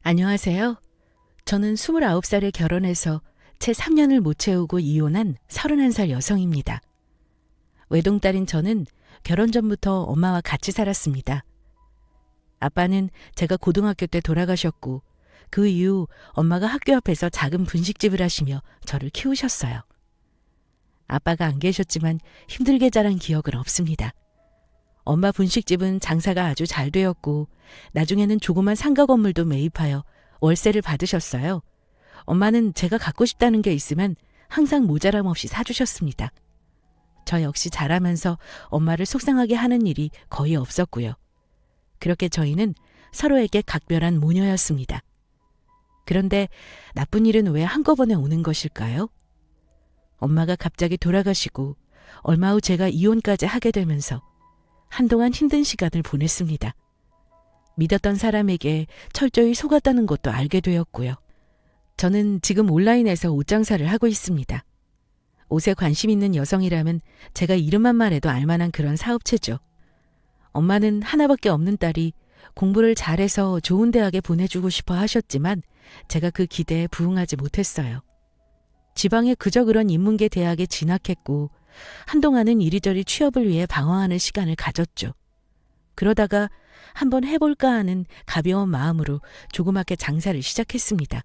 안녕하세요. 저는 29살에 결혼해서 채 3년을 못 채우고 이혼한 31살 여성입니다. 외동딸인 저는 결혼 전부터 엄마와 같이 살았습니다. 아빠는 제가 고등학교 때 돌아가셨고 그 이후 엄마가 학교 앞에서 작은 분식집을 하시며 저를 키우셨어요. 아빠가 안 계셨지만 힘들게 자란 기억은 없습니다. 엄마 분식집은 장사가 아주 잘 되었고 나중에는 조그만 상가 건물도 매입하여 월세를 받으셨어요. 엄마는 제가 갖고 싶다는 게 있으면 항상 모자람 없이 사주셨습니다. 저 역시 자라면서 엄마를 속상하게 하는 일이 거의 없었고요. 그렇게 저희는 서로에게 각별한 모녀였습니다. 그런데 나쁜 일은 왜 한꺼번에 오는 것일까요? 엄마가 갑자기 돌아가시고 얼마 후 제가 이혼까지 하게 되면서 한동안 힘든 시간을 보냈습니다. 믿었던 사람에게 철저히 속았다는 것도 알게 되었고요. 저는 지금 온라인에서 옷 장사를 하고 있습니다. 옷에 관심 있는 여성이라면 제가 이름만 말해도 알만한 그런 사업체죠. 엄마는 하나밖에 없는 딸이 공부를 잘해서 좋은 대학에 보내주고 싶어 하셨지만 제가 그 기대에 부응하지 못했어요. 지방의 그저 그런 인문계 대학에 진학했고 한동안은 이리저리 취업을 위해 방황하는 시간을 가졌죠. 그러다가 한번 해볼까 하는 가벼운 마음으로 조그맣게 장사를 시작했습니다.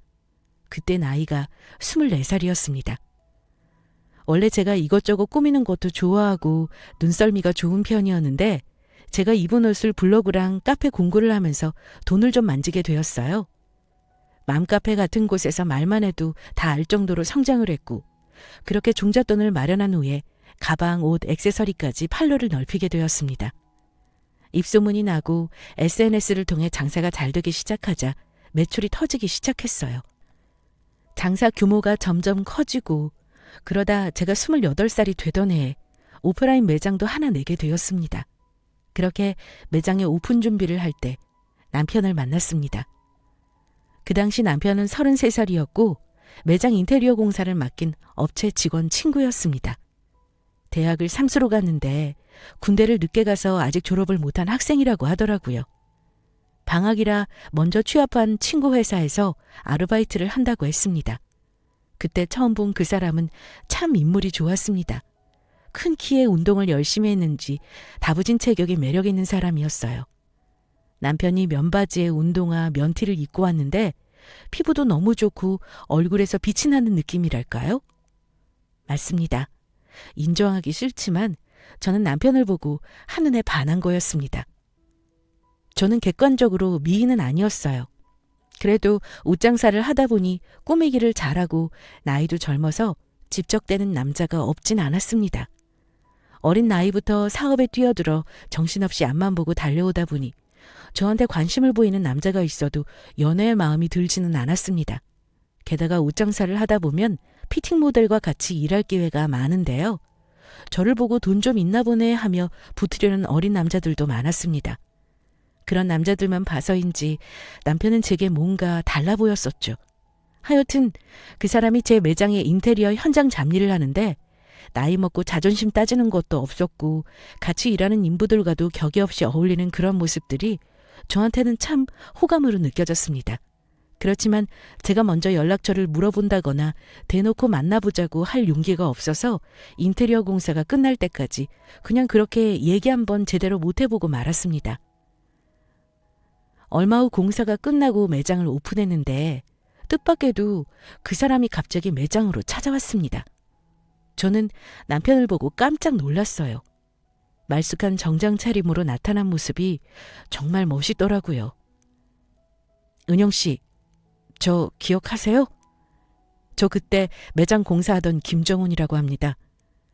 그때 나이가 24살이었습니다. 원래 제가 이것저것 꾸미는 것도 좋아하고 눈썰미가 좋은 편이었는데 제가 입은 옷을 블로그랑 카페 공구를 하면서 돈을 좀 만지게 되었어요. 맘카페 같은 곳에서 말만 해도 다 알 정도로 성장을 했고 그렇게 종잣돈을 마련한 후에 가방, 옷, 액세서리까지 판로를 넓히게 되었습니다. 입소문이 나고 SNS를 통해 장사가 잘 되기 시작하자 매출이 터지기 시작했어요. 장사 규모가 점점 커지고 그러다 제가 28살이 되던 해에 오프라인 매장도 하나 내게 되었습니다. 그렇게 매장의 오픈 준비를 할 때 남편을 만났습니다. 그 당시 남편은 33살이었고 매장 인테리어 공사를 맡긴 업체 직원 친구였습니다. 대학을 삼수로 갔는데 군대를 늦게 가서 아직 졸업을 못한 학생이라고 하더라고요. 방학이라 먼저 취업한 친구 회사에서 아르바이트를 한다고 했습니다. 그때 처음 본 그 사람은 참 인물이 좋았습니다. 큰 키에 운동을 열심히 했는지 다부진 체격이 매력 있는 사람이었어요. 남편이 면바지에 운동화, 면티를 입고 왔는데 피부도 너무 좋고 얼굴에서 빛이 나는 느낌이랄까요? 맞습니다. 인정하기 싫지만 저는 남편을 보고 한눈에 반한 거였습니다. 저는 객관적으로 미인은 아니었어요. 그래도 옷장사를 하다 보니 꾸미기를 잘하고 나이도 젊어서 집적대는 남자가 없진 않았습니다. 어린 나이부터 사업에 뛰어들어 정신없이 앞만 보고 달려오다 보니 저한테 관심을 보이는 남자가 있어도 연애의 마음이 들지는 않았습니다. 게다가 옷장사를 하다 보면 피팅 모델과 같이 일할 기회가 많은데요. 저를 보고 돈 좀 있나 보네 하며 붙으려는 어린 남자들도 많았습니다. 그런 남자들만 봐서인지 남편은 제게 뭔가 달라 보였었죠. 하여튼 그 사람이 제 매장의 인테리어 현장 잡일을 하는데 나이 먹고 자존심 따지는 것도 없었고 같이 일하는 인부들과도 격이 없이 어울리는 그런 모습들이 저한테는 참 호감으로 느껴졌습니다. 그렇지만 제가 먼저 연락처를 물어본다거나 대놓고 만나보자고 할 용기가 없어서 인테리어 공사가 끝날 때까지 그냥 그렇게 얘기 한번 제대로 못 해보고 말았습니다. 얼마 후 공사가 끝나고 매장을 오픈했는데 뜻밖에도 그 사람이 갑자기 매장으로 찾아왔습니다. 저는 남편을 보고 깜짝 놀랐어요. 말쑥한 정장 차림으로 나타난 모습이 정말 멋있더라고요. 은영 씨, 저 기억하세요? 저 그때 매장 공사하던 김정훈이라고 합니다.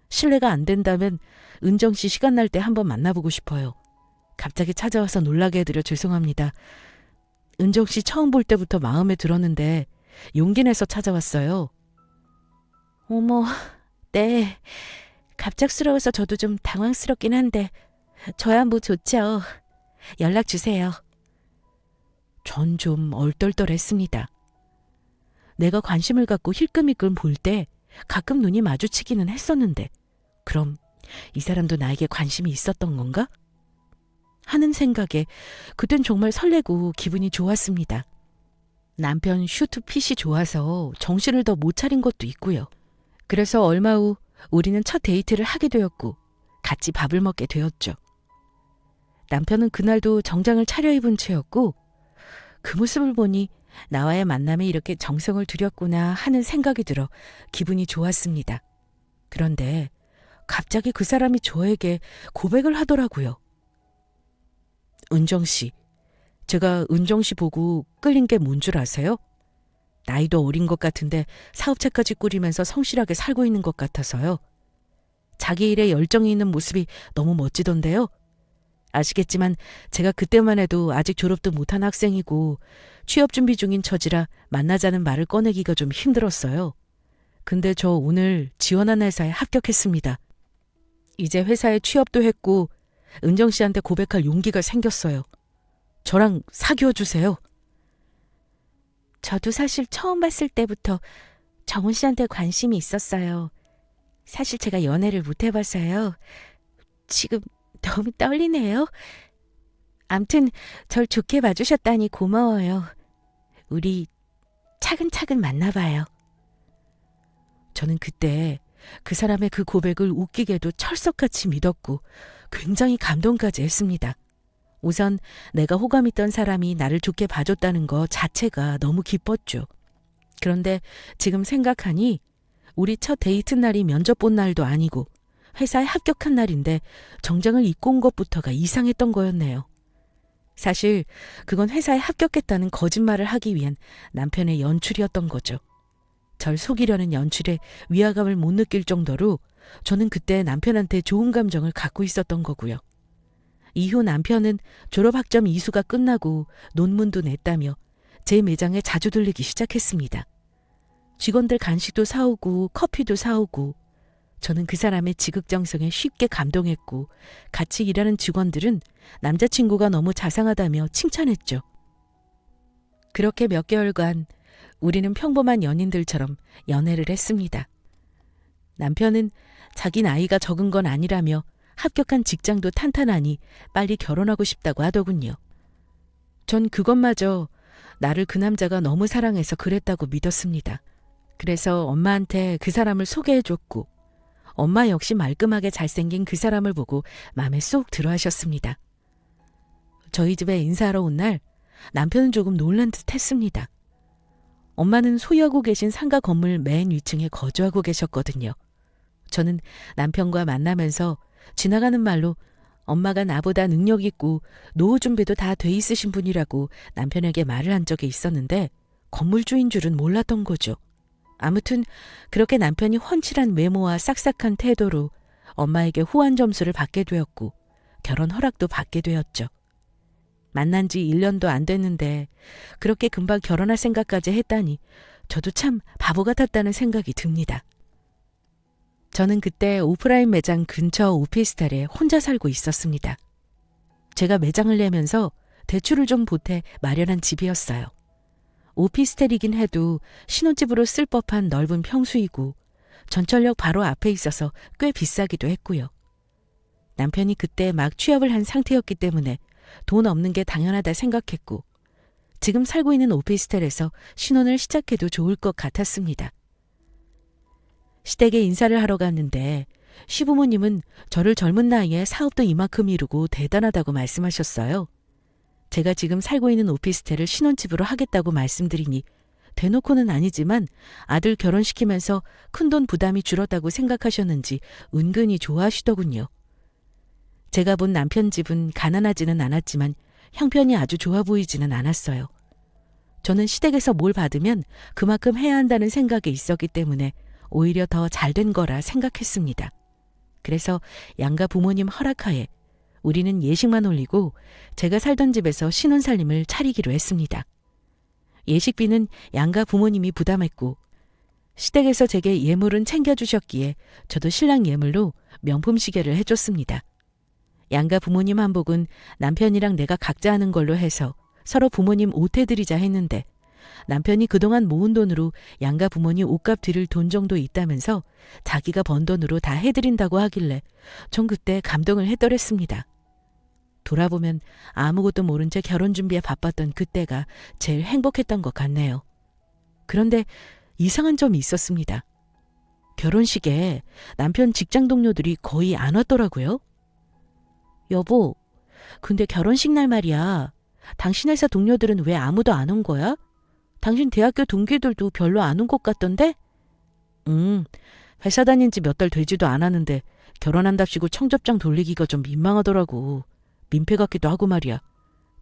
실례가 안 된다면 은정 씨 시간 날 때 한번 만나보고 싶어요. 갑자기 찾아와서 놀라게 해드려 죄송합니다. 은정 씨 처음 볼 때부터 마음에 들었는데 용기 내서 찾아왔어요. 어머, 네. 갑작스러워서 저도 좀 당황스럽긴 한데 저야 뭐 좋죠. 연락 주세요. 전 좀 얼떨떨했습니다. 내가 관심을 갖고 힐끔힐끔 볼 때 가끔 눈이 마주치기는 했었는데 그럼 이 사람도 나에게 관심이 있었던 건가? 하는 생각에 그땐 정말 설레고 기분이 좋았습니다. 남편 슈트핏이 좋아서 정신을 더 못 차린 것도 있고요. 그래서 얼마 후 우리는 첫 데이트를 하게 되었고 같이 밥을 먹게 되었죠. 남편은 그날도 정장을 차려입은 채였고 그 모습을 보니 나와의 만남에 이렇게 정성을 들였구나 하는 생각이 들어 기분이 좋았습니다. 그런데 갑자기 그 사람이 저에게 고백을 하더라고요. 은정 씨, 제가 은정 씨 보고 끌린 게 뭔 줄 아세요? 나이도 어린 것 같은데 사업체까지 꾸리면서 성실하게 살고 있는 것 같아서요. 자기 일에 열정이 있는 모습이 너무 멋지던데요. 아시겠지만 제가 그때만 해도 아직 졸업도 못한 학생이고 취업 준비 중인 처지라 만나자는 말을 꺼내기가 좀 힘들었어요. 근데 저 오늘 지원한 회사에 합격했습니다. 이제 회사에 취업도 했고 은정 씨한테 고백할 용기가 생겼어요. 저랑 사귀어 주세요. 저도 사실 처음 봤을 때부터 정훈 씨한테 관심이 있었어요. 사실 제가 연애를 못 해봐서요. 지금 너무 떨리네요. 암튼 절 좋게 봐주셨다니 고마워요. 우리 차근차근 만나봐요. 저는 그때 그 사람의 그 고백을 웃기게도 철석같이 믿었고 굉장히 감동까지 했습니다. 우선 내가 호감있던 사람이 나를 좋게 봐줬다는 것 자체가 너무 기뻤죠. 그런데 지금 생각하니 우리 첫 데이트 날이 면접 본 날도 아니고 회사에 합격한 날인데 정장을 입고 온 것부터가 이상했던 거였네요. 사실 그건 회사에 합격했다는 거짓말을 하기 위한 남편의 연출이었던 거죠. 절 속이려는 연출에 위화감을 못 느낄 정도로 저는 그때 남편한테 좋은 감정을 갖고 있었던 거고요. 이후 남편은 졸업학점 이수가 끝나고 논문도 냈다며 제 매장에 자주 들리기 시작했습니다. 직원들 간식도 사오고 커피도 사오고 저는 그 사람의 지극정성에 쉽게 감동했고 같이 일하는 직원들은 남자친구가 너무 자상하다며 칭찬했죠. 그렇게 몇 개월간 우리는 평범한 연인들처럼 연애를 했습니다. 남편은 자기 나이가 적은 건 아니라며 합격한 직장도 탄탄하니 빨리 결혼하고 싶다고 하더군요. 전 그것마저 나를 그 남자가 너무 사랑해서 그랬다고 믿었습니다. 그래서 엄마한테 그 사람을 소개해줬고 엄마 역시 말끔하게 잘생긴 그 사람을 보고 마음에 쏙 들어 하셨습니다. 저희 집에 인사하러 온 날 남편은 조금 놀란 듯 했습니다. 엄마는 소유하고 계신 상가 건물 맨 위층에 거주하고 계셨거든요. 저는 남편과 만나면서 지나가는 말로 엄마가 나보다 능력 있고 노후 준비도 다 돼 있으신 분이라고 남편에게 말을 한 적이 있었는데 건물주인 줄은 몰랐던 거죠. 아무튼 그렇게 남편이 훤칠한 외모와 싹싹한 태도로 엄마에게 후한 점수를 받게 되었고 결혼 허락도 받게 되었죠. 만난 지 1년도 안 됐는데 그렇게 금방 결혼할 생각까지 했다니 저도 참 바보 같았다는 생각이 듭니다. 저는 그때 오프라인 매장 근처 오피스텔에 혼자 살고 있었습니다. 제가 매장을 내면서 대출을 좀 보태 마련한 집이었어요. 오피스텔이긴 해도 신혼집으로 쓸 법한 넓은 평수이고 전철역 바로 앞에 있어서 꽤 비싸기도 했고요. 남편이 그때 막 취업을 한 상태였기 때문에 돈 없는 게 당연하다 생각했고 지금 살고 있는 오피스텔에서 신혼을 시작해도 좋을 것 같았습니다. 시댁에 인사를 하러 갔는데 시부모님은 저를 젊은 나이에 사업도 이만큼 이루고 대단하다고 말씀하셨어요. 제가 지금 살고 있는 오피스텔을 신혼집으로 하겠다고 말씀드리니 대놓고는 아니지만 아들 결혼시키면서 큰돈 부담이 줄었다고 생각하셨는지 은근히 좋아하시더군요. 제가 본 남편 집은 가난하지는 않았지만 형편이 아주 좋아 보이지는 않았어요. 저는 시댁에서 뭘 받으면 그만큼 해야 한다는 생각이 있었기 때문에 오히려 더 잘된 거라 생각했습니다. 그래서 양가 부모님 허락하에 우리는 예식만 올리고 제가 살던 집에서 신혼살림을 차리기로 했습니다. 예식비는 양가 부모님이 부담했고 시댁에서 제게 예물은 챙겨주셨기에 저도 신랑 예물로 명품 시계를 해줬습니다. 양가 부모님 한복은 남편이랑 내가 각자 하는 걸로 해서 서로 부모님 옷 해드리자 했는데 남편이 그동안 모은 돈으로 양가 부모님 옷값 드릴 돈 정도 있다면서 자기가 번 돈으로 다 해드린다고 하길래 전 그때 감동을 해더랬습니다. 돌아보면 아무것도 모른 채 결혼 준비에 바빴던 그때가 제일 행복했던 것 같네요. 그런데 이상한 점이 있었습니다. 결혼식에 남편 직장 동료들이 거의 안 왔더라고요. 여보, 근데 결혼식 날 말이야. 당신 회사 동료들은 왜 아무도 안 온 거야? 당신 대학교 동기들도 별로 안 온 것 같던데? 회사 다닌 지 몇 달 되지도 않았는데 결혼한답시고 청첩장 돌리기가 좀 민망하더라고. 민폐 같기도 하고 말이야.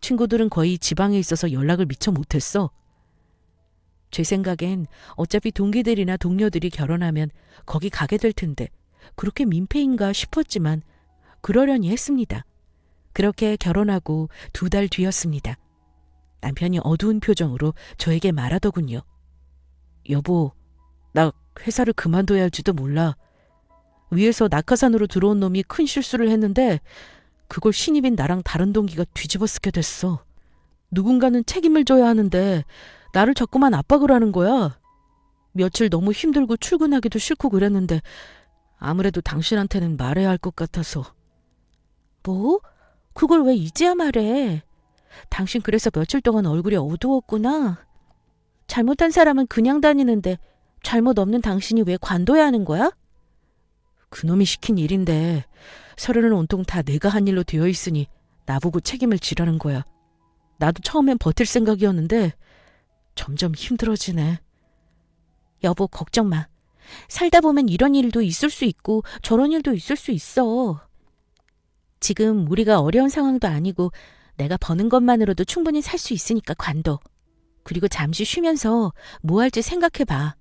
친구들은 거의 지방에 있어서 연락을 미처 못했어. 제 생각엔 어차피 동기들이나 동료들이 결혼하면 거기 가게 될 텐데 그렇게 민폐인가 싶었지만 그러려니 했습니다. 그렇게 결혼하고 2달 뒤였습니다. 남편이 어두운 표정으로 저에게 말하더군요. 여보, 나 회사를 그만둬야 할지도 몰라. 위에서 낙하산으로 들어온 놈이 큰 실수를 했는데 그걸 신입인 나랑 다른 동기가 뒤집어 쓰게 됐어. 누군가는 책임을 져야 하는데 나를 자꾸만 압박을 하는 거야. 며칠 너무 힘들고 출근하기도 싫고 그랬는데 아무래도 당신한테는 말해야 할 것 같아서. 뭐? 그걸 왜 이제야 말해? 당신 그래서 며칠 동안 얼굴이 어두웠구나. 잘못한 사람은 그냥 다니는데 잘못 없는 당신이 왜 관둬야 하는 거야? 그놈이 시킨 일인데 서류는 온통 다 내가 한 일로 되어 있으니 나보고 책임을 지라는 거야. 나도 처음엔 버틸 생각이었는데 점점 힘들어지네. 여보, 걱정 마. 살다 보면 이런 일도 있을 수 있고 저런 일도 있을 수 있어. 지금 우리가 어려운 상황도 아니고 내가 버는 것만으로도 충분히 살 수 있으니까 관둬. 그리고 잠시 쉬면서 뭐 할지 생각해봐.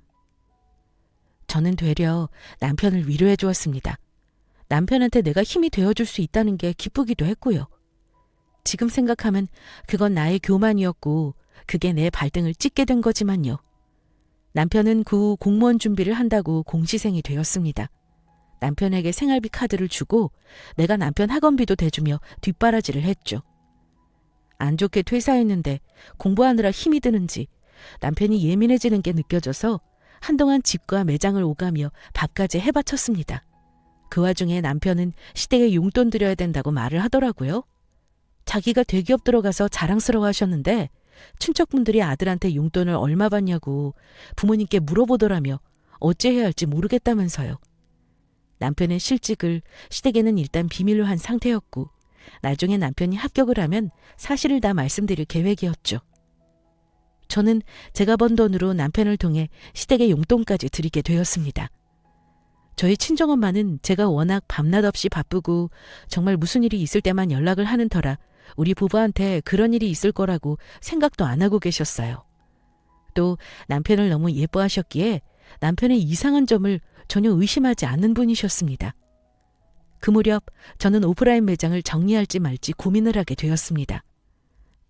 저는 되려 남편을 위로해 주었습니다. 남편한테 내가 힘이 되어줄 수 있다는 게 기쁘기도 했고요. 지금 생각하면 그건 나의 교만이었고 그게 내 발등을 찍게 된 거지만요. 남편은 그 후 공무원 준비를 한다고 공시생이 되었습니다. 남편에게 생활비 카드를 주고 내가 남편 학원비도 대주며 뒷바라지를 했죠. 안 좋게 퇴사했는데 공부하느라 힘이 드는지 남편이 예민해지는 게 느껴져서 한동안 집과 매장을 오가며 밥까지 해바쳤습니다. 그 와중에 남편은 시댁에 용돈 드려야 된다고 말을 하더라고요. 자기가 대기업 들어가서 자랑스러워 하셨는데 친척분들이 아들한테 용돈을 얼마 받냐고 부모님께 물어보더라며 어찌해야 할지 모르겠다면서요. 남편의 실직을 시댁에는 일단 비밀로 한 상태였고 나중에 남편이 합격을 하면 사실을 다 말씀드릴 계획이었죠. 저는 제가 번 돈으로 남편을 통해 시댁에 용돈까지 드리게 되었습니다. 저희 친정엄마는 제가 워낙 밤낮 없이 바쁘고 정말 무슨 일이 있을 때만 연락을 하는 터라 우리 부부한테 그런 일이 있을 거라고 생각도 안 하고 계셨어요. 또 남편을 너무 예뻐하셨기에 남편의 이상한 점을 전혀 의심하지 않는 분이셨습니다. 그 무렵 저는 오프라인 매장을 정리할지 말지 고민을 하게 되었습니다.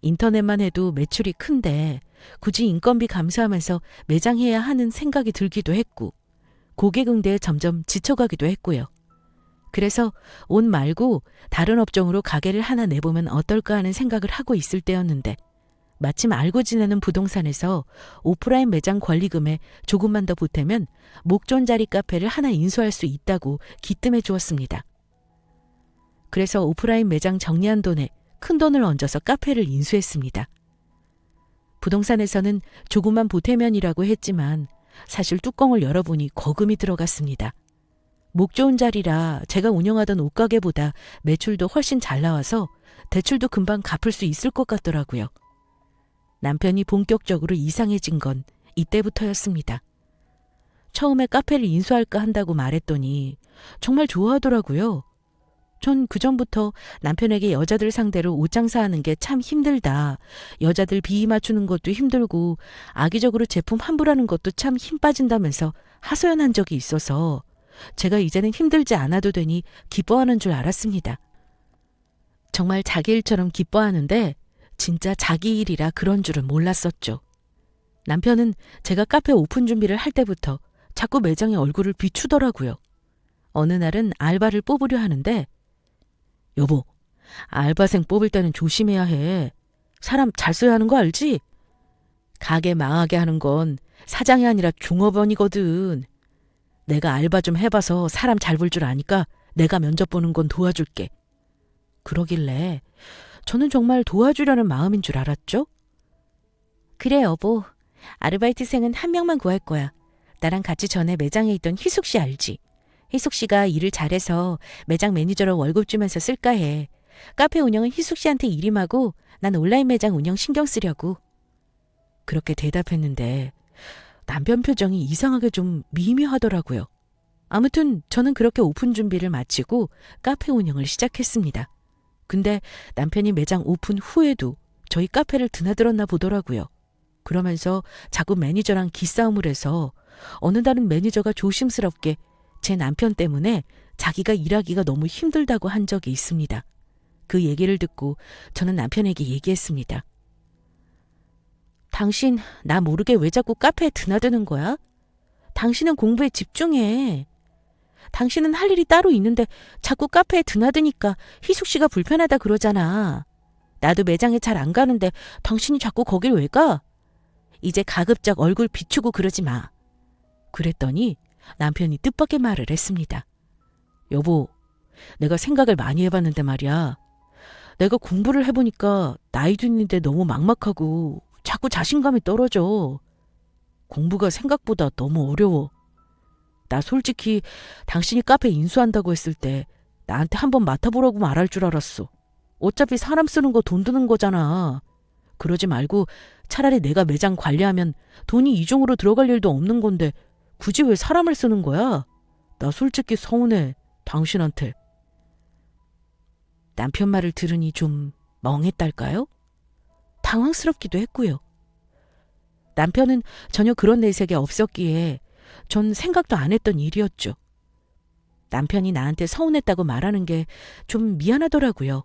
인터넷만 해도 매출이 큰데 굳이 인건비 감수하면서 매장해야 하는 생각이 들기도 했고 고객 응대에 점점 지쳐가기도 했고요. 그래서 옷 말고 다른 업종으로 가게를 하나 내보면 어떨까 하는 생각을 하고 있을 때였는데 마침 알고 지내는 부동산에서 오프라인 매장 권리금에 조금만 더 보태면 목존 자리 카페를 하나 인수할 수 있다고 기뜸해 주었습니다. 그래서 오프라인 매장 정리한 돈에 큰 돈을 얹어서 카페를 인수했습니다. 부동산에서는 조금만 보태면이라고 했지만 사실 뚜껑을 열어보니 거금이 들어갔습니다. 목 좋은 자리라 제가 운영하던 옷가게보다 매출도 훨씬 잘 나와서 대출도 금방 갚을 수 있을 것 같더라고요. 남편이 본격적으로 이상해진 건 이때부터였습니다. 처음에 카페를 인수할까 한다고 말했더니 정말 좋아하더라고요. 전 그전부터 남편에게 여자들 상대로 옷 장사하는 게 참 힘들다. 여자들 비위 맞추는 것도 힘들고 악의적으로 제품 환불하는 것도 참 힘 빠진다면서 하소연한 적이 있어서 제가 이제는 힘들지 않아도 되니 기뻐하는 줄 알았습니다. 정말 자기 일처럼 기뻐하는데 진짜 자기 일이라 그런 줄은 몰랐었죠. 남편은 제가 카페 오픈 준비를 할 때부터 자꾸 매장에 얼굴을 비추더라고요. 어느 날은 알바를 뽑으려 하는데 여보, 알바생 뽑을 때는 조심해야 해. 사람 잘 써야 하는 거 알지? 가게 망하게 하는 건 사장이 아니라 종업원이거든. 내가 알바 좀 해봐서 사람 잘 볼 줄 아니까 내가 면접 보는 건 도와줄게. 그러길래 저는 정말 도와주려는 마음인 줄 알았죠? 그래, 여보. 아르바이트생은 한 명만 구할 거야. 나랑 같이 전에 매장에 있던 희숙 씨 알지? 희숙 씨가 일을 잘해서 매장 매니저로 월급 주면서 쓸까 해. 카페 운영은 희숙 씨한테 일임하고 난 온라인 매장 운영 신경 쓰려고. 그렇게 대답했는데 남편 표정이 이상하게 좀 미묘하더라고요. 아무튼 저는 그렇게 오픈 준비를 마치고 카페 운영을 시작했습니다. 근데 남편이 매장 오픈 후에도 저희 카페를 드나들었나 보더라고요. 그러면서 자꾸 매니저랑 기싸움을 해서 어느 날은 매니저가 조심스럽게 제 남편 때문에 자기가 일하기가 너무 힘들다고 한 적이 있습니다. 그 얘기를 듣고 저는 남편에게 얘기했습니다. 당신 나 모르게 왜 자꾸 카페에 드나드는 거야? 당신은 공부에 집중해. 당신은 할 일이 따로 있는데 자꾸 카페에 드나드니까 희숙 씨가 불편하다 그러잖아. 나도 매장에 잘 안 가는데 당신이 자꾸 거길 왜 가? 이제 가급적 얼굴 비추고 그러지 마. 그랬더니 남편이 뜻밖의 말을 했습니다. 여보, 내가 생각을 많이 해봤는데 말이야. 내가 공부를 해보니까 나이도 있는데 너무 막막하고 자꾸 자신감이 떨어져. 공부가 생각보다 너무 어려워. 나 솔직히 당신이 카페 인수한다고 했을 때 나한테 한번 맡아보라고 말할 줄 알았어. 어차피 사람 쓰는 거 돈 드는 거잖아. 그러지 말고 차라리 내가 매장 관리하면 돈이 이중으로 들어갈 일도 없는 건데 굳이 왜 사람을 쓰는 거야? 나 솔직히 서운해, 당신한테. 남편 말을 들으니 좀 멍했달까요? 당황스럽기도 했고요. 남편은 전혀 그런 내색이 없었기에 전 생각도 안 했던 일이었죠. 남편이 나한테 서운했다고 말하는 게 좀 미안하더라고요.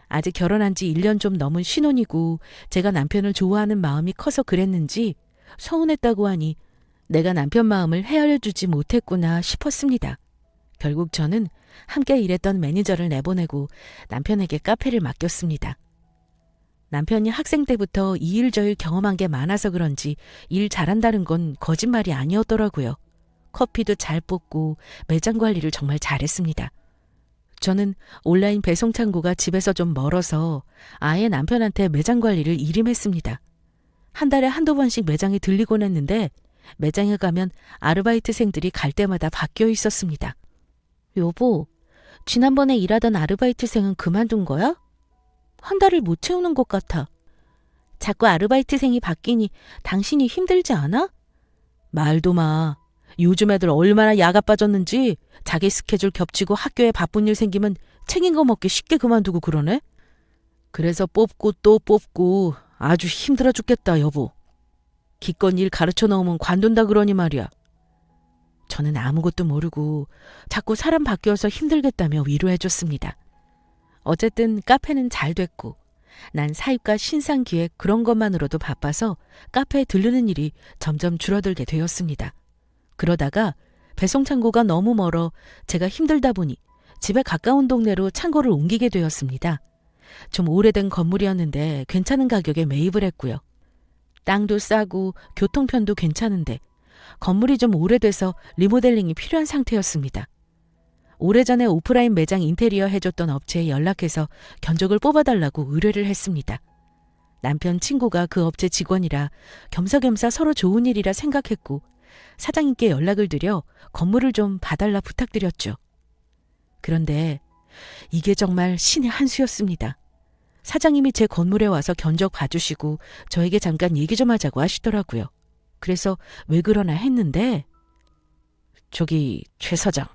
아직 결혼한 지 1년 좀 넘은 신혼이고 제가 남편을 좋아하는 마음이 커서 그랬는지 서운했다고 하니 내가 남편 마음을 헤아려주지 못했구나 싶었습니다. 결국 저는 함께 일했던 매니저를 내보내고 남편에게 카페를 맡겼습니다. 남편이 학생 때부터 이 일 저 일 경험한 게 많아서 그런지 일 잘한다는 건 거짓말이 아니었더라고요. 커피도 잘 뽑고 매장 관리를 정말 잘했습니다. 저는 온라인 배송 창고가 집에서 좀 멀어서 아예 남편한테 매장 관리를 일임했습니다. 한 달에 한두 번씩 매장에 들리곤 했는데 매장에 가면 아르바이트생들이 갈 때마다 바뀌어 있었습니다. 여보, 지난번에 일하던 아르바이트생은 그만둔 거야? 한 달을 못 채우는 것 같아. 자꾸 아르바이트생이 바뀌니 당신이 힘들지 않아? 말도 마. 요즘 애들 얼마나 야가 빠졌는지 자기 스케줄 겹치고 학교에 바쁜 일 생기면 책임감 없게 쉽게 그만두고 그러네. 그래서 뽑고 또 뽑고 아주 힘들어 죽겠다, 여보. 기껏 일 가르쳐 놓으면 관둔다 그러니 말이야. 저는 아무것도 모르고 자꾸 사람 바뀌어서 힘들겠다며 위로해줬습니다. 어쨌든 카페는 잘 됐고 난 사입과 신상 기획 그런 것만으로도 바빠서 카페에 들르는 일이 점점 줄어들게 되었습니다. 그러다가 배송 창고가 너무 멀어 제가 힘들다 보니 집에 가까운 동네로 창고를 옮기게 되었습니다. 좀 오래된 건물이었는데 괜찮은 가격에 매입을 했고요. 땅도 싸고 교통편도 괜찮은데 건물이 좀 오래돼서 리모델링이 필요한 상태였습니다. 오래전에 오프라인 매장 인테리어 해줬던 업체에 연락해서 견적을 뽑아달라고 의뢰를 했습니다. 남편 친구가 그 업체 직원이라 겸사겸사 서로 좋은 일이라 생각했고 사장님께 연락을 드려 건물을 좀 봐달라 부탁드렸죠. 그런데 이게 정말 신의 한 수였습니다. 사장님이 제 건물에 와서 견적 봐주시고 저에게 잠깐 얘기 좀 하자고 하시더라고요. 그래서 왜 그러나 했는데 저기 최 사장,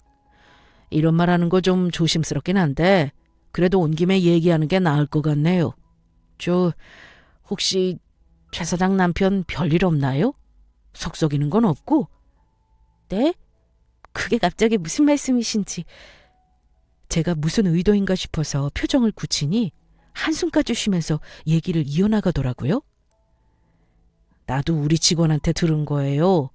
이런 말 하는 거 좀 조심스럽긴 한데 그래도 온 김에 얘기하는 게 나을 것 같네요. 저 혹시 최 사장 남편 별일 없나요? 속썩이는 건 없고? 네? 그게 갑자기 무슨 말씀이신지. 제가 무슨 의도인가 싶어서 표정을 굳히니 한숨까지 쉬면서 얘기를 이어나가더라고요. 나도 우리 직원한테 들은 거예요.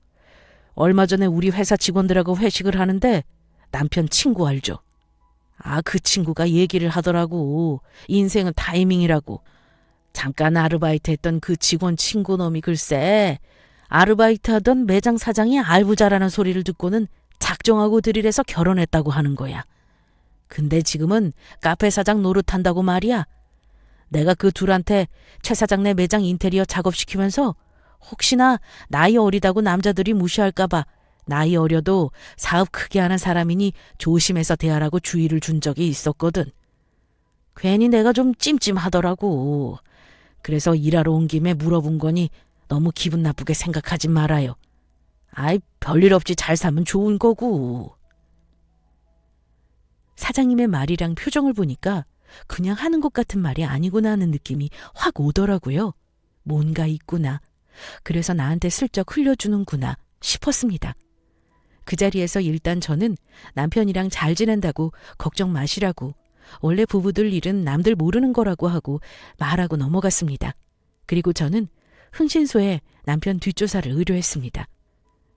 얼마 전에 우리 회사 직원들하고 회식을 하는데 남편 친구 알죠? 그 친구가 얘기를 하더라고. 인생은 타이밍이라고. 잠깐 아르바이트 했던 그 직원 친구 놈이 글쎄 아르바이트 하던 매장 사장이 알부자라는 소리를 듣고는 작정하고 들이래서 결혼했다고 하는 거야. 근데 지금은 카페 사장 노릇한다고 말이야. 내가 그 둘한테 최 사장네 매장 인테리어 작업시키면서 혹시나 나이 어리다고 남자들이 무시할까봐 나이 어려도 사업 크게 하는 사람이니 조심해서 대하라고 주의를 준 적이 있었거든. 괜히 내가 좀 찜찜하더라고. 그래서 일하러 온 김에 물어본 거니 너무 기분 나쁘게 생각하지 말아요. 아이, 별일 없이 잘 살면 좋은 거고. 사장님의 말이랑 표정을 보니까 그냥 하는 것 같은 말이 아니구나 하는 느낌이 확 오더라고요. 뭔가 있구나. 그래서 나한테 슬쩍 흘려주는구나 싶었습니다. 그 자리에서 일단 저는 남편이랑 잘 지낸다고 걱정 마시라고, 원래 부부들 일은 남들 모르는 거라고 하고 말하고 넘어갔습니다. 그리고 저는 흥신소에 남편 뒷조사를 의뢰했습니다.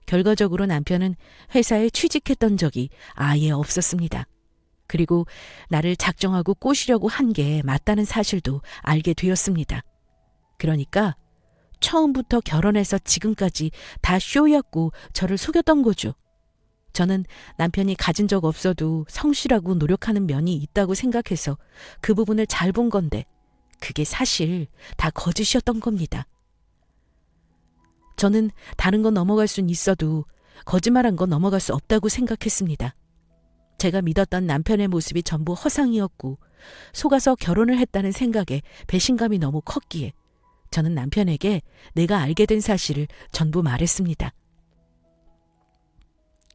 결과적으로 남편은 회사에 취직했던 적이 아예 없었습니다. 그리고 나를 작정하고 꼬시려고 한 게 맞다는 사실도 알게 되었습니다. 그러니까 처음부터 결혼해서 지금까지 다 쇼였고 저를 속였던 거죠. 저는 남편이 가진 적 없어도 성실하고 노력하는 면이 있다고 생각해서 그 부분을 잘 본 건데 그게 사실 다 거짓이었던 겁니다. 저는 다른 건 넘어갈 순 있어도 거짓말한 건 넘어갈 수 없다고 생각했습니다. 제가 믿었던 남편의 모습이 전부 허상이었고 속아서 결혼을 했다는 생각에 배신감이 너무 컸기에 저는 남편에게 내가 알게 된 사실을 전부 말했습니다.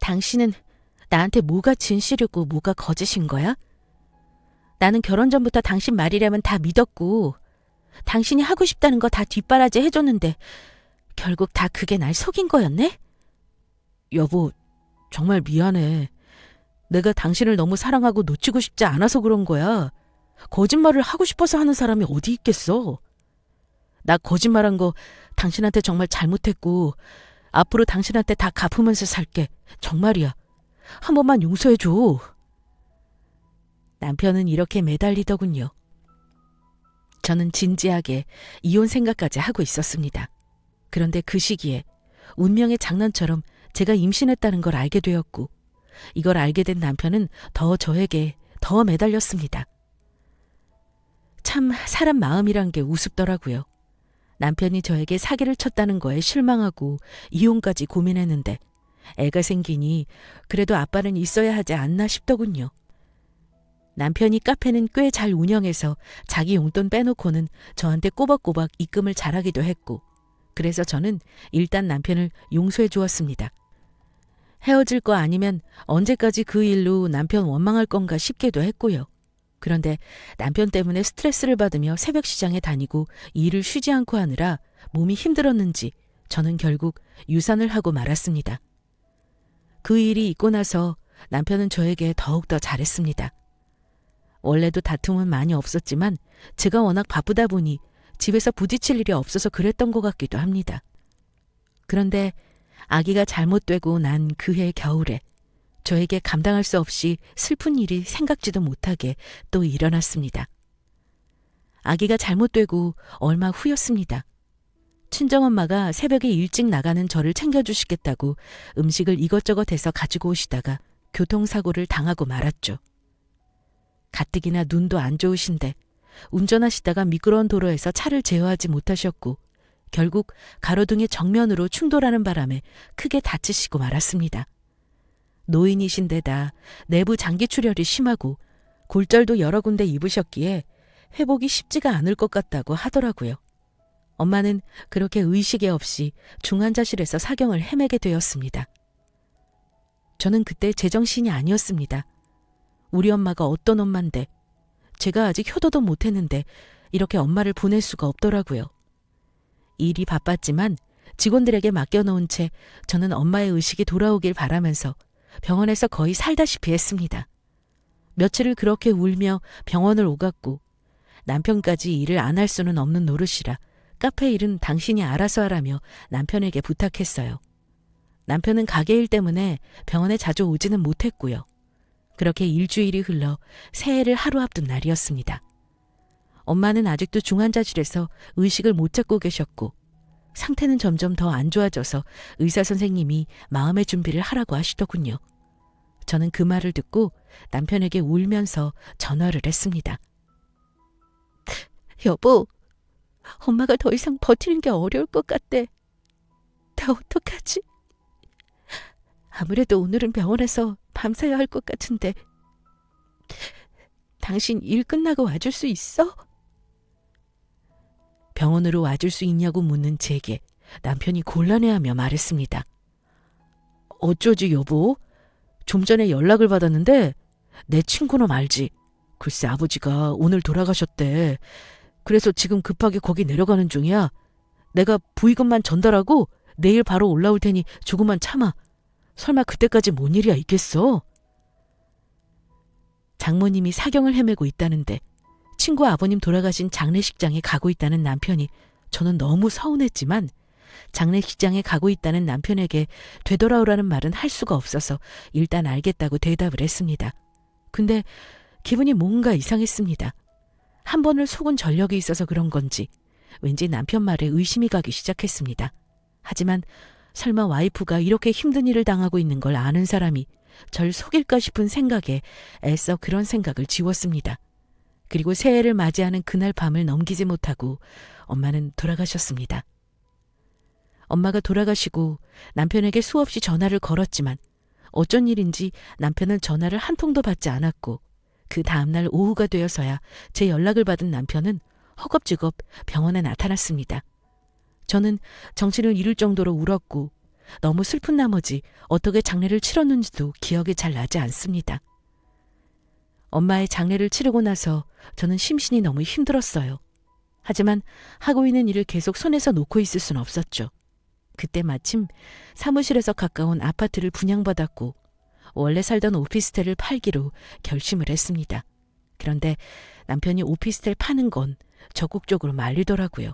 당신은 나한테 뭐가 진실이고 뭐가 거짓인 거야? 나는 결혼 전부터 당신 말이라면 다 믿었고 당신이 하고 싶다는 거 다 뒷바라지 해줬는데 결국 다 그게 날 속인 거였네? 여보, 정말 미안해. 내가 당신을 너무 사랑하고 놓치고 싶지 않아서 그런 거야. 거짓말을 하고 싶어서 하는 사람이 어디 있겠어. 나 거짓말한 거 당신한테 정말 잘못했고 앞으로 당신한테 다 갚으면서 살게. 정말이야. 한 번만 용서해줘. 남편은 이렇게 매달리더군요. 저는 진지하게 이혼 생각까지 하고 있었습니다. 그런데 그 시기에 운명의 장난처럼 제가 임신했다는 걸 알게 되었고 이걸 알게 된 남편은 더 저에게 더 매달렸습니다. 참 사람 마음이란 게 우습더라고요. 남편이 저에게 사기를 쳤다는 거에 실망하고 이혼까지 고민했는데 애가 생기니 그래도 아빠는 있어야 하지 않나 싶더군요. 남편이 카페는 꽤 잘 운영해서 자기 용돈 빼놓고는 저한테 꼬박꼬박 입금을 잘하기도 했고 그래서 저는 일단 남편을 용서해 주었습니다. 헤어질 거 아니면 언제까지 그 일로 남편 원망할 건가 싶기도 했고요. 그런데 남편 때문에 스트레스를 받으며 새벽 시장에 다니고 일을 쉬지 않고 하느라 몸이 힘들었는지 저는 결국 유산을 하고 말았습니다. 그 일이 있고 나서 남편은 저에게 더욱더 잘했습니다. 원래도 다툼은 많이 없었지만 제가 워낙 바쁘다 보니 집에서 부딪힐 일이 없어서 그랬던 것 같기도 합니다. 그런데 아기가 잘못되고 난 그해 겨울에 저에게 감당할 수 없이 슬픈 일이 생각지도 못하게 또 일어났습니다. 아기가 잘못되고 얼마 후였습니다. 친정엄마가 새벽에 일찍 나가는 저를 챙겨주시겠다고 음식을 이것저것 해서 가지고 오시다가 교통사고를 당하고 말았죠. 가뜩이나 눈도 안 좋으신데 운전하시다가 미끄러운 도로에서 차를 제어하지 못하셨고 결국 가로등의 정면으로 충돌하는 바람에 크게 다치시고 말았습니다. 노인이신데다 내부 장기 출혈이 심하고 골절도 여러 군데 입으셨기에 회복이 쉽지가 않을 것 같다고 하더라고요. 엄마는 그렇게 의식이 없이 중환자실에서 사경을 헤매게 되었습니다. 저는 그때 제정신이 아니었습니다. 우리 엄마가 어떤 엄마인데 제가 아직 효도도 못했는데 이렇게 엄마를 보낼 수가 없더라고요. 일이 바빴지만 직원들에게 맡겨놓은 채 저는 엄마의 의식이 돌아오길 바라면서 병원에서 거의 살다시피 했습니다. 며칠을 그렇게 울며 병원을 오갔고 남편까지 일을 안 할 수는 없는 노릇이라 카페 일은 당신이 알아서 하라며 남편에게 부탁했어요. 남편은 가게 일 때문에 병원에 자주 오지는 못했고요. 그렇게 일주일이 흘러 새해를 하루 앞둔 날이었습니다. 엄마는 아직도 중환자실에서 의식을 못 찾고 계셨고 상태는 점점 더 안 좋아져서 의사 선생님이 마음의 준비를 하라고 하시더군요. 저는 그 말을 듣고 남편에게 울면서 전화를 했습니다. 여보, 엄마가 더 이상 버티는 게 어려울 것 같대. 나 어떡하지? 아무래도 오늘은 병원에서 밤새야 할 것 같은데. 당신 일 끝나고 와줄 수 있어? 병원으로 와줄 수 있냐고 묻는 제게 남편이 곤란해하며 말했습니다. 어쩌지 여보? 좀 전에 연락을 받았는데 내 친구놈 알지? 글쎄 아버지가 오늘 돌아가셨대. 그래서 지금 급하게 거기 내려가는 중이야. 내가 부의금만 전달하고 내일 바로 올라올 테니 조금만 참아. 설마 그때까지 뭔 일이야 있겠어? 장모님이 사경을 헤매고 있다는데 친구 아버님 돌아가신 장례식장에 가고 있다는 남편이 저는 너무 서운했지만 장례식장에 가고 있다는 남편에게 되돌아오라는 말은 할 수가 없어서 일단 알겠다고 대답을 했습니다. 근데 기분이 뭔가 이상했습니다. 한 번을 속은 전력이 있어서 그런 건지 왠지 남편 말에 의심이 가기 시작했습니다. 하지만 설마 와이프가 이렇게 힘든 일을 당하고 있는 걸 아는 사람이 절 속일까 싶은 생각에 애써 그런 생각을 지웠습니다. 그리고 새해를 맞이하는 그날 밤을 넘기지 못하고 엄마는 돌아가셨습니다. 엄마가 돌아가시고 남편에게 수없이 전화를 걸었지만 어쩐 일인지 남편은 전화를 한 통도 받지 않았고 그 다음날 오후가 되어서야 제 연락을 받은 남편은 허겁지겁 병원에 나타났습니다. 저는 정신을 잃을 정도로 울었고 너무 슬픈 나머지 어떻게 장례를 치렀는지도 기억이 잘 나지 않습니다. 엄마의 장례를 치르고 나서 저는 심신이 너무 힘들었어요. 하지만 하고 있는 일을 계속 손에서 놓고 있을 순 없었죠. 그때 마침 사무실에서 가까운 아파트를 분양받았고 원래 살던 오피스텔을 팔기로 결심을 했습니다. 그런데 남편이 오피스텔 파는 건 적극적으로 말리더라고요.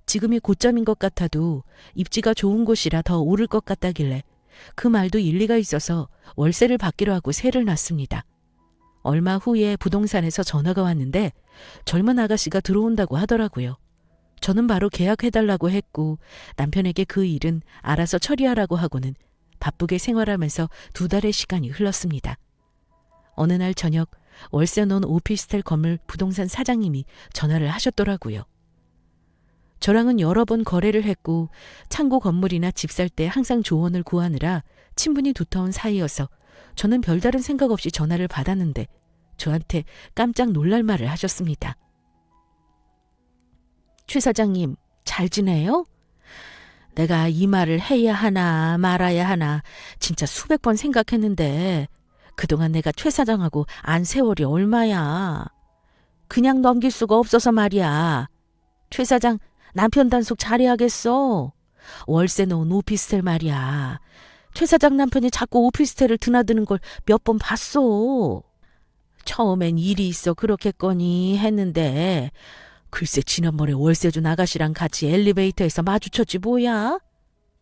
지금이 고점인 것 같아도 입지가 좋은 곳이라 더 오를 것 같다길래 그 말도 일리가 있어서 월세를 받기로 하고 세를 놨습니다. 얼마 후에 부동산에서 전화가 왔는데 젊은 아가씨가 들어온다고 하더라고요. 저는 바로 계약해달라고 했고 남편에게 그 일은 알아서 처리하라고 하고는 바쁘게 생활하면서 2달의 시간이 흘렀습니다. 어느 날 저녁 월세 놓은 오피스텔 건물 부동산 사장님이 전화를 하셨더라고요. 저랑은 여러 번 거래를 했고 창고 건물이나 집 살 때 항상 조언을 구하느라 친분이 두터운 사이여서 저는 별다른 생각 없이 전화를 받았는데 저한테 깜짝 놀랄 말을 하셨습니다. 최 사장님, 잘 지내요? 내가 이 말을 해야 하나 말아야 하나 진짜 수백 번 생각했는데 그동안 내가 최 사장하고 안 세월이 얼마야. 그냥 넘길 수가 없어서 말이야. 최 사장 남편 단속 잘해야겠어. 월세 놓은 오피스텔 말이야. 최 사장 남편이 자꾸 오피스텔을 드나드는 걸 몇 번 봤어. 처음엔 일이 있어 그렇겠거니 했는데 글쎄 지난번에 월세 준 아가씨랑 같이 엘리베이터에서 마주쳤지 뭐야.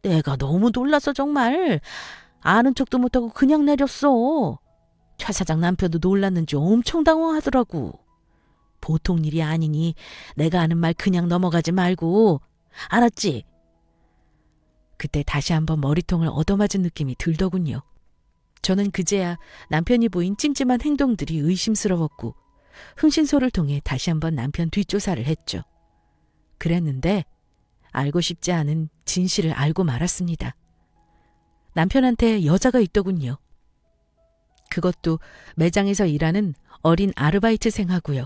내가 너무 놀라서 정말 아는 척도 못하고 그냥 내렸어. 최 사장 남편도 놀랐는지 엄청 당황하더라고. 보통 일이 아니니 내가 하는 말 그냥 넘어가지 말고 알았지? 그때 다시 한번 머리통을 얻어맞은 느낌이 들더군요. 저는 그제야 남편이 보인 찜찜한 행동들이 의심스러웠고 흥신소를 통해 다시 한번 남편 뒷조사를 했죠. 그랬는데 알고 싶지 않은 진실을 알고 말았습니다. 남편한테 여자가 있더군요. 그것도 매장에서 일하는 어린 아르바이트생하고요.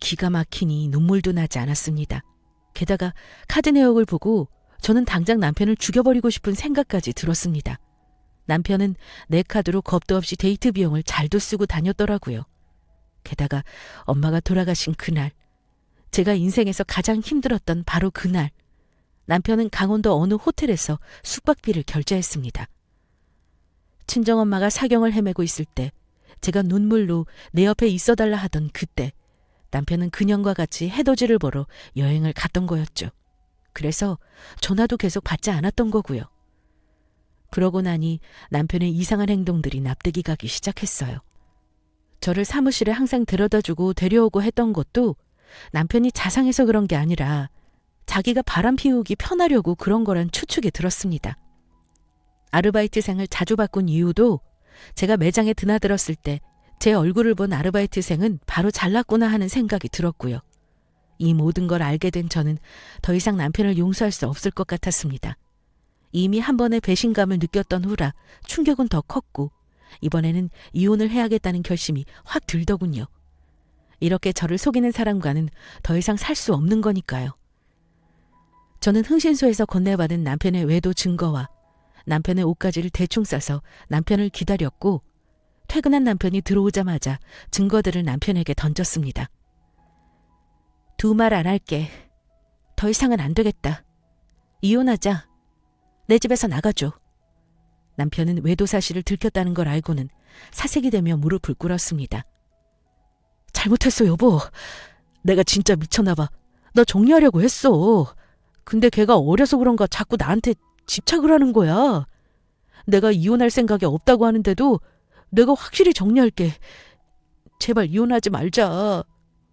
기가 막히니 눈물도 나지 않았습니다. 게다가 카드 내역을 보고 저는 당장 남편을 죽여버리고 싶은 생각까지 들었습니다. 남편은 내 카드로 겁도 없이 데이트 비용을 잘도 쓰고 다녔더라고요. 게다가 엄마가 돌아가신 그날, 제가 인생에서 가장 힘들었던 바로 그날, 남편은 강원도 어느 호텔에서 숙박비를 결제했습니다. 친정엄마가 사경을 헤매고 있을 때 제가 눈물로 내 옆에 있어달라 하던 그때 남편은 그년과 같이 해돋이를 보러 여행을 갔던 거였죠. 그래서 전화도 계속 받지 않았던 거고요. 그러고 나니 남편의 이상한 행동들이 납득이 가기 시작했어요. 저를 사무실에 항상 데려다주고 데려오고 했던 것도 남편이 자상해서 그런 게 아니라 자기가 바람 피우기 편하려고 그런 거란 추측이 들었습니다. 아르바이트생을 자주 바꾼 이유도 제가 매장에 드나들었을 때 제 얼굴을 본 아르바이트생은 바로 잘났구나 하는 생각이 들었고요. 이 모든 걸 알게 된 저는 더 이상 남편을 용서할 수 없을 것 같았습니다. 이미 한 번의 배신감을 느꼈던 후라 충격은 더 컸고 이번에는 이혼을 해야겠다는 결심이 확 들더군요. 이렇게 저를 속이는 사람과는 더 이상 살 수 없는 거니까요. 저는 흥신소에서 건네받은 남편의 외도 증거와 남편의 옷가지를 대충 싸서 남편을 기다렸고 퇴근한 남편이 들어오자마자 증거들을 남편에게 던졌습니다. 두 말 안 할게. 더 이상은 안 되겠다. 이혼하자. 내 집에서 나가줘. 남편은 외도 사실을 들켰다는 걸 알고는 사색이 되며 무릎을 꿇었습니다. 잘못했어, 여보. 내가 진짜 미쳤나 봐. 너 정리하려고 했어. 근데 걔가 어려서 그런가 자꾸 나한테 집착을 하는 거야. 내가 이혼할 생각이 없다고 하는데도 내가 확실히 정리할게. 제발 이혼하지 말자.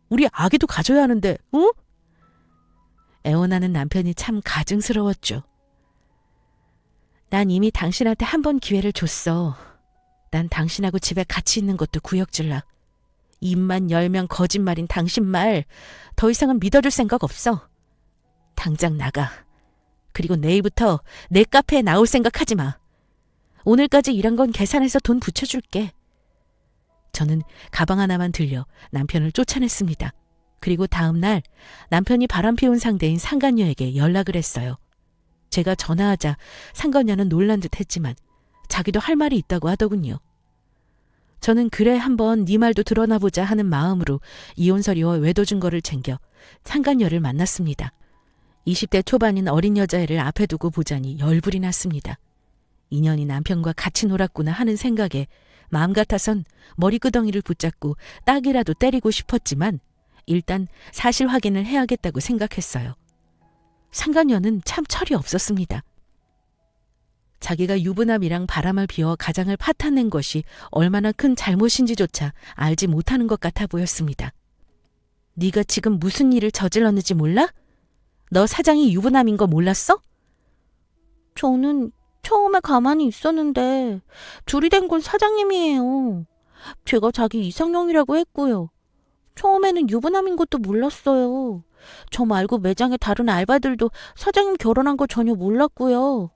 우리 아기도 가져야 하는데, 응? 애원하는 남편이 참 가증스러웠죠. 난 이미 당신한테 한 번 기회를 줬어. 난 당신하고 집에 같이 있는 것도 구역질라. 입만 열면 거짓말인 당신 말 더 이상은 믿어줄 생각 없어. 당장 나가. 그리고 내일부터 내 카페에 나올 생각하지 마. 오늘까지 일한 건 계산해서 돈 붙여줄게. 저는 가방 하나만 들려 남편을 쫓아냈습니다. 그리고 다음 날 남편이 바람피운 상대인 상간녀에게 연락을 했어요. 제가 전화하자 상간녀는 놀란 듯 했지만 자기도 할 말이 있다고 하더군요. 저는 그래 한번 네 말도 들어나 보자 하는 마음으로 이혼 서류와 외도 증거를 챙겨 상간녀를 만났습니다. 20대 초반인 어린 여자애를 앞에 두고 보자니 열불이 났습니다. 인연이 남편과 같이 놀았구나 하는 생각에 마음 같아선 머리끄덩이를 붙잡고 딱이라도 때리고 싶었지만 일단 사실 확인을 해야겠다고 생각했어요. 상간녀는 참 철이 없었습니다. 자기가 유부남이랑 바람을 피워 가장을 파탄낸 것이 얼마나 큰 잘못인지조차 알지 못하는 것 같아 보였습니다. 네가 지금 무슨 일을 저질렀는지 몰라? 너 사장이 유부남인 거 몰랐어? 저는 처음에 가만히 있었는데 둘이 된 건 사장님이에요. 제가 자기 이상형이라고 했고요. 처음에는 유부남인 것도 몰랐어요. 저 말고 매장의 다른 알바들도 사장님 결혼한 거 전혀 몰랐고요.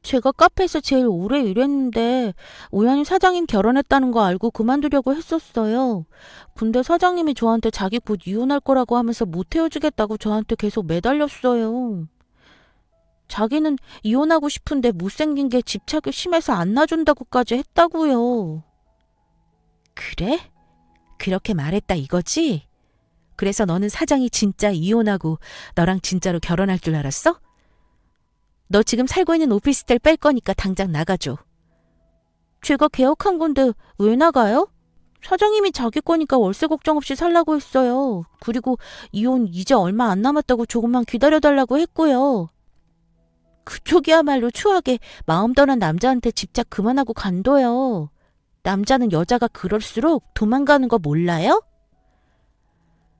제가 카페에서 제일 오래 일했는데 우연히 사장님 결혼했다는 거 알고 그만두려고 했었어요. 근데 사장님이 저한테 자기 곧 이혼할 거라고 하면서 못 헤어지겠다고 저한테 계속 매달렸어요. 자기는 이혼하고 싶은데 못생긴 게 집착이 심해서 안 놔준다고까지 했다고요. 그래? 그렇게 말했다 이거지? 그래서 너는 사장이 진짜 이혼하고 너랑 진짜로 결혼할 줄 알았어? 너 지금 살고 있는 오피스텔 뺄 거니까 당장 나가줘. 제가 계약한 건데 왜 나가요? 사장님이 자기 거니까 월세 걱정 없이 살라고 했어요. 그리고 이혼 이제 얼마 안 남았다고 조금만 기다려달라고 했고요. 그쪽이야말로 추하게 마음 떠난 남자한테 집착 그만하고 간둬요. 남자는 여자가 그럴수록 도망가는 거 몰라요?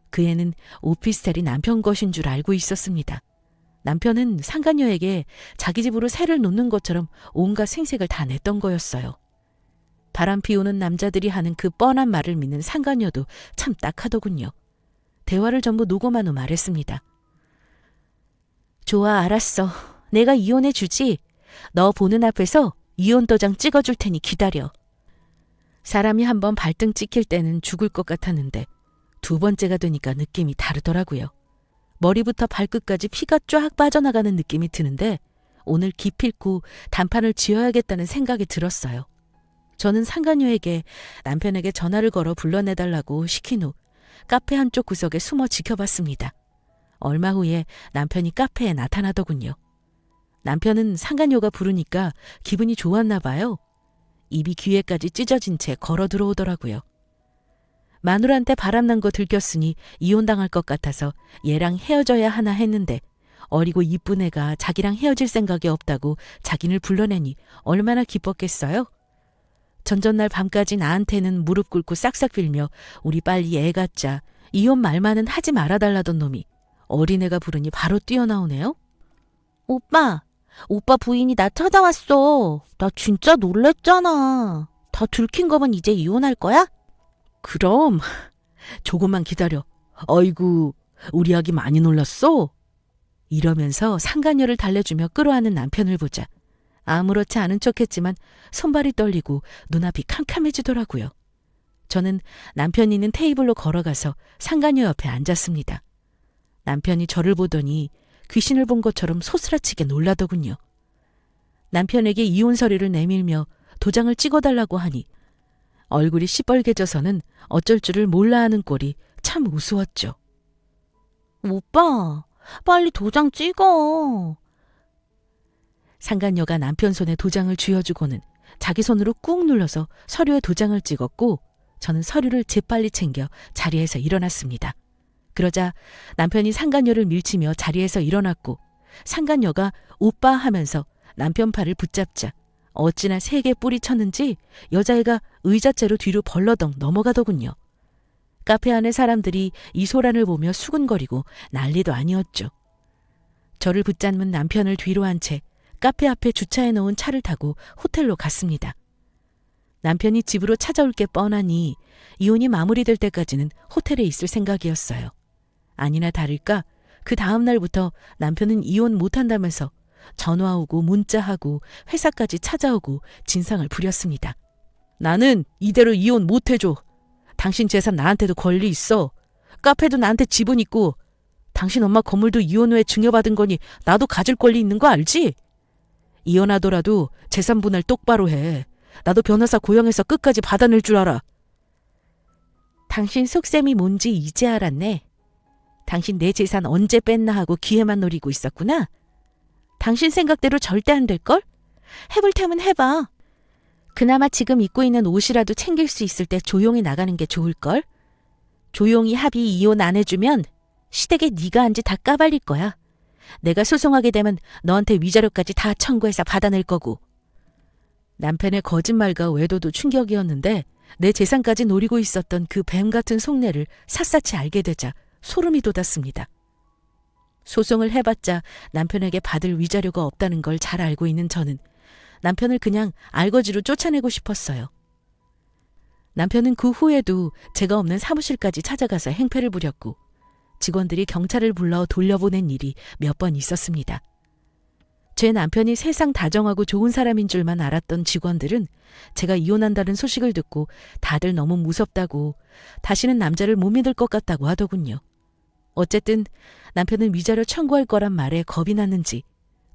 그 애는 오피스텔이 남편 것인 줄 알고 있었습니다. 남편은 상간녀에게 자기 집으로 새를 놓는 것처럼 온갖 생색을 다 냈던 거였어요. 바람 피우는 남자들이 하는 그 뻔한 말을 믿는 상간녀도 참 딱하더군요. 대화를 전부 녹음한 후 말했습니다. 좋아, 알았어. 내가 이혼해 주지. 너 보는 앞에서 이혼 도장 찍어줄 테니 기다려. 사람이 한번 발등 찍힐 때는 죽을 것 같았는데 두 번째가 되니까 느낌이 다르더라고요. 머리부터 발끝까지 피가 쫙 빠져나가는 느낌이 드는데 오늘 기필코 단판을 지어야겠다는 생각이 들었어요. 저는 상간녀에게 남편에게 전화를 걸어 불러내달라고 시킨 후 카페 한쪽 구석에 숨어 지켜봤습니다. 얼마 후에 남편이 카페에 나타나더군요. 남편은 상간녀가 부르니까 기분이 좋았나 봐요. 입이 귀에까지 찢어진 채 걸어 들어오더라고요. 마누라한테 바람난 거 들켰으니 이혼당할 것 같아서 얘랑 헤어져야 하나 했는데 어리고 이쁜 애가 자기랑 헤어질 생각이 없다고 자기를 불러내니 얼마나 기뻤겠어요? 전전날 밤까지 나한테는 무릎 꿇고 싹싹 빌며 우리 빨리 애 갖자, 이혼 말만은 하지 말아달라던 놈이 어린애가 부르니 바로 뛰어나오네요. 오빠 부인이 나 찾아왔어. 나 진짜 놀랬잖아. 다 들킨 거면 이제 이혼할 거야? 그럼 조금만 기다려. 어이구, 우리 아기 많이 놀랐어? 이러면서 상간녀를 달래주며 끌어안는 남편을 보자 아무렇지 않은 척했지만 손발이 떨리고 눈앞이 캄캄해지더라고요. 저는 남편이 있는 테이블로 걸어가서 상간녀 옆에 앉았습니다. 남편이 저를 보더니 귀신을 본 것처럼 소스라치게 놀라더군요. 남편에게 이혼 서류를 내밀며 도장을 찍어달라고 하니 얼굴이 시뻘개져서는 어쩔 줄을 몰라 하는 꼴이 참 우스웠죠. 오빠, 빨리 도장 찍어. 상간녀가 남편 손에 도장을 쥐어주고는 자기 손으로 꾹 눌러서 서류에 도장을 찍었고 저는 서류를 재빨리 챙겨 자리에서 일어났습니다. 그러자 남편이 상간녀를 밀치며 자리에서 일어났고 상간녀가 오빠 하면서 남편 팔을 붙잡자 어찌나 세게 뿌리쳤는지 여자애가 의자째로 뒤로 벌러덩 넘어가더군요. 카페 안의 사람들이 이 소란을 보며 수군거리고 난리도 아니었죠. 저를 붙잡은 남편을 뒤로 한 채 카페 앞에 주차해 놓은 차를 타고 호텔로 갔습니다. 남편이 집으로 찾아올 게 뻔하니 이혼이 마무리될 때까지는 호텔에 있을 생각이었어요. 아니나 다를까 그 다음 날부터 남편은 이혼 못한다면서 전화 오고 문자하고 회사까지 찾아오고 진상을 부렸습니다. 나는 이대로 이혼 못해줘. 당신 재산 나한테도 권리 있어. 카페도 나한테 지분 있고 당신 엄마 건물도 이혼 후에 증여받은 거니 나도 가질 권리 있는 거 알지? 이혼하더라도 재산 분할 똑바로 해. 나도 변호사 고용해서 끝까지 받아낼 줄 알아. 당신 속셈이 뭔지 이제 알았네. 당신 내 재산 언제 뺐나 하고 기회만 노리고 있었구나. 당신 생각대로 절대 안 될걸? 해볼 테면 해봐. 그나마 지금 입고 있는 옷이라도 챙길 수 있을 때 조용히 나가는 게 좋을걸? 조용히 합의 이혼 안 해주면 시댁에 네가 한지 다 까발릴 거야. 내가 소송하게 되면 너한테 위자료까지 다 청구해서 받아낼 거고. 남편의 거짓말과 외도도 충격이었는데 내 재산까지 노리고 있었던 그 뱀 같은 속내를 샅샅이 알게 되자 소름이 돋았습니다. 소송을 해봤자 남편에게 받을 위자료가 없다는 걸 잘 알고 있는 저는 남편을 그냥 알거지로 쫓아내고 싶었어요. 남편은 그 후에도 제가 없는 사무실까지 찾아가서 행패를 부렸고 직원들이 경찰을 불러 돌려보낸 일이 몇 번 있었습니다. 제 남편이 세상 다정하고 좋은 사람인 줄만 알았던 직원들은 제가 이혼한다는 소식을 듣고 다들 너무 무섭다고 다시는 남자를 못 믿을 것 같다고 하더군요. 어쨌든 남편은 위자료 청구할 거란 말에 겁이 났는지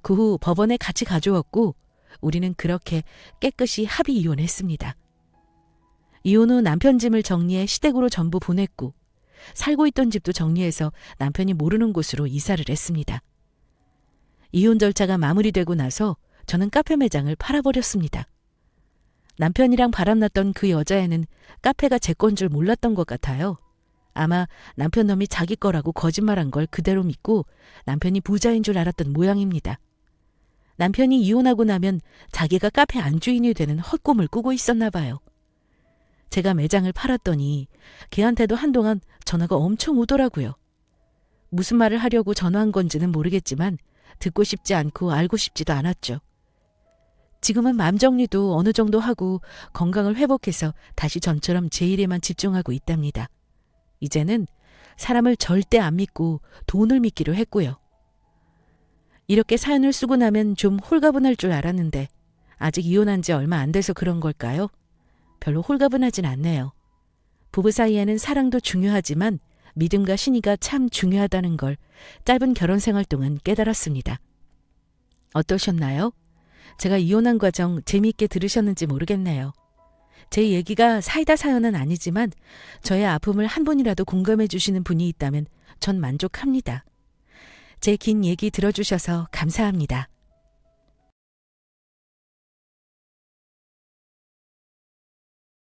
그 후 법원에 같이 가져왔고 우리는 그렇게 깨끗이 합의 이혼했습니다. 이혼 후 남편 짐을 정리해 시댁으로 전부 보냈고 살고 있던 집도 정리해서 남편이 모르는 곳으로 이사를 했습니다. 이혼 절차가 마무리되고 나서 저는 카페 매장을 팔아버렸습니다. 남편이랑 바람났던 그 여자애는 카페가 제 건 줄 몰랐던 것 같아요. 아마 남편 놈이 자기 거라고 거짓말한 걸 그대로 믿고 남편이 부자인 줄 알았던 모양입니다. 남편이 이혼하고 나면 자기가 카페 안주인이 되는 헛꿈을 꾸고 있었나 봐요. 제가 매장을 팔았더니 걔한테도 한동안 전화가 엄청 오더라고요. 무슨 말을 하려고 전화한 건지는 모르겠지만 듣고 싶지 않고 알고 싶지도 않았죠. 지금은 마음 정리도 어느 정도 하고 건강을 회복해서 다시 전처럼 제 일에만 집중하고 있답니다. 이제는 사람을 절대 안 믿고 돈을 믿기로 했고요. 이렇게 사연을 쓰고 나면 좀 홀가분할 줄 알았는데 아직 이혼한 지 얼마 안 돼서 그런 걸까요? 별로 홀가분하진 않네요. 부부 사이에는 사랑도 중요하지만 믿음과 신의가 참 중요하다는 걸 짧은 결혼 생활 동안 깨달았습니다. 어떠셨나요? 제가 이혼한 과정 재미있게 들으셨는지 모르겠네요. 제 얘기가 사이다 사연은 아니지만 저의 아픔을 한 분이라도 공감해 주시는 분이 있다면 전 만족합니다. 제 긴 얘기 들어주셔서 감사합니다.